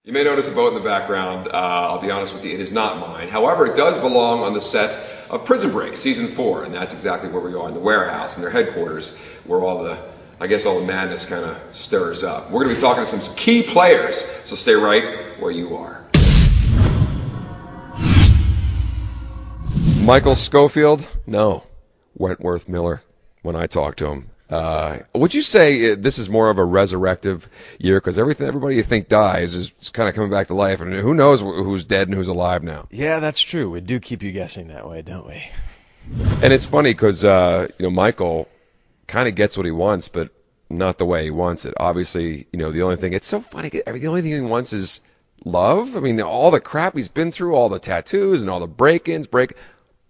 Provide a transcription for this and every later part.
You may notice a boat in the background. I'll be honest with you, it is not mine. However, it does belong on the set of Prison Break, Season 4, and that's exactly where we are, in the warehouse, in their headquarters, where all the madness kind of stirs up. We're going to be talking to some key players, so stay right where you are. Michael Scofield? No. Wentworth Miller, when I talked to him. Would you say this is more of a resurrective year? Because everybody you think dies is kind of coming back to life, and who knows who's dead and who's alive now? Yeah, that's true. We do keep you guessing that way, don't we? And it's funny because Michael kind of gets what he wants, but not the way he wants it. Obviously, the only thing, it's so funny, the only thing he wants is love. I mean, all the crap he's been through, all the tattoos and all the break-ins,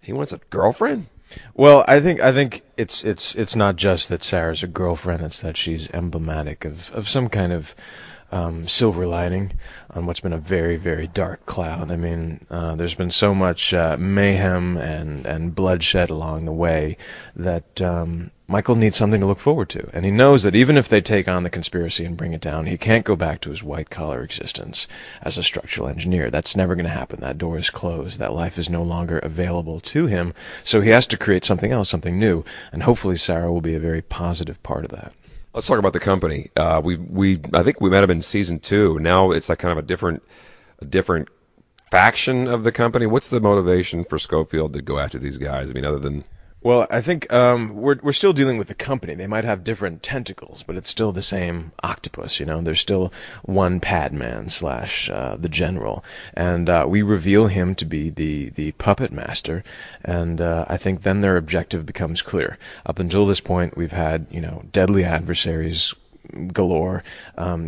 he wants a girlfriend. Well, I think it's not just that Sarah's a girlfriend; it's that she's emblematic of some kind of silver lining on what's been a very, very dark cloud. I mean, there's been so much mayhem and bloodshed along the way that Michael needs something to look forward to, and he knows that even if they take on the conspiracy and bring it down, he can't go back to his white-collar existence as a structural engineer. That's never going to happen. That door is closed. That life is no longer available to him, so he has to create something else, something new, and hopefully Sarah will be a very positive part of that. Let's talk about the company. I think we might have been Season 2. Now it's like kind of a different faction of the company. What's the motivation for Scofield to go after these guys? I mean, other than... Well, I think we're still dealing with the company. They might have different tentacles, but it's still the same octopus. There's still one Padman / the General, and we reveal him to be the puppet master. And I think then their objective becomes clear. Up until this point, we've had deadly adversaries galore,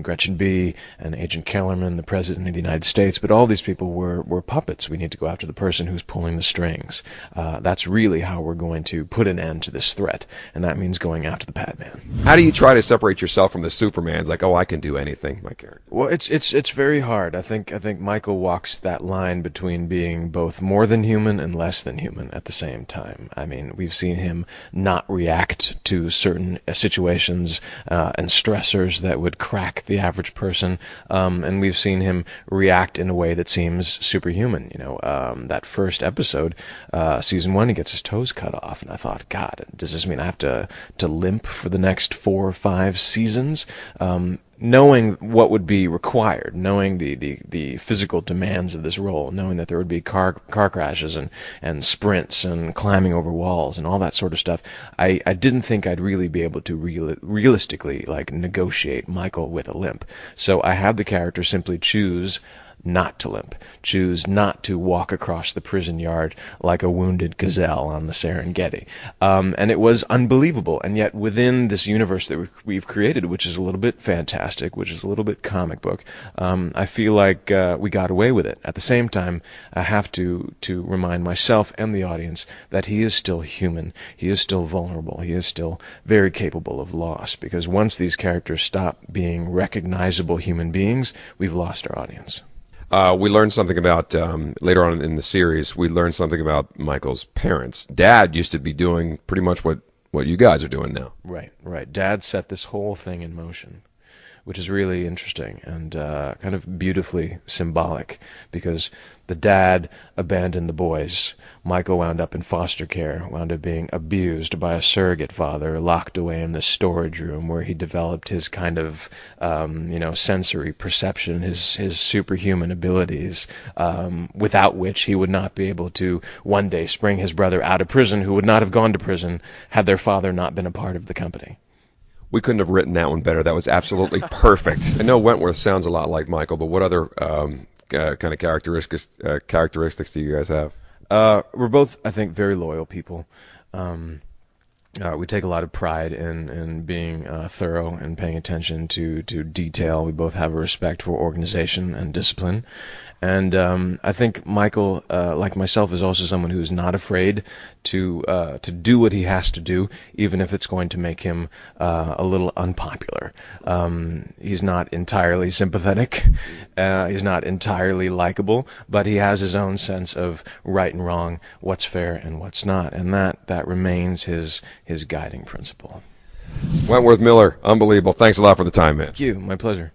Gretchen B. and Agent Kellerman, the President of the United States, but all these people were puppets. We need to go after the person who's pulling the strings. That's really how we're going to put an end to this threat, and that means going after the Padman. How do you try to separate yourself from the Supermans? Like, I can do anything, my character. Well, it's very hard. I think Michael walks that line between being both more than human and less than human at the same time. I mean, we've seen him not react to certain situations and stressors that would crack the average person, and we've seen him react in a way that seems superhuman. That first episode, Season 1, he gets his toes cut off, and I thought, God, does this mean I have to limp for the next 4 or 5 seasons? Knowing what would be required, knowing the physical demands of this role, knowing that there would be car crashes and sprints and climbing over walls and all that sort of stuff, I didn't think I'd really be able to realistically negotiate Michael with a limp. So I had the character simply choose not to limp, choose not to walk across the prison yard like a wounded gazelle on the Serengeti. And it was unbelievable. And yet within this universe that we've created, which is a little bit fantastic, which is a little bit comic book, I feel like we got away with it. At the same time, I have to remind myself and the audience that he is still human. He is still vulnerable. He is still very capable of loss, because once these characters stop being recognizable human beings, we've lost our audience. We learned something about, later on in the series, we learned something about Michael's parents. Dad used to be doing pretty much what you guys are doing now. Right. Dad set this whole thing in motion, which is really interesting and kind of beautifully symbolic, because the dad abandoned the boys. Michael wound up in foster care, wound up being abused by a surrogate father, locked away in the storage room where he developed his kind of, sensory perception, his superhuman abilities, without which he would not be able to one day spring his brother out of prison, who would not have gone to prison had their father not been a part of the company. We couldn't have written that one better. That was absolutely perfect. I know Wentworth sounds a lot like Michael, but what other kind of characteristics do you guys have? We're both, I think, very loyal people. We take a lot of pride in being thorough and paying attention to detail. We both have a respect for organization and discipline. And I think Michael, like myself, is also someone who's not afraid to do what he has to do, even if it's going to make him a little unpopular. He's not entirely sympathetic. He's not entirely likable, but he has his own sense of right and wrong, what's fair and what's not, and that remains his guiding principle. Wentworth Miller, unbelievable. Thanks a lot for the time, man. Thank you. My pleasure.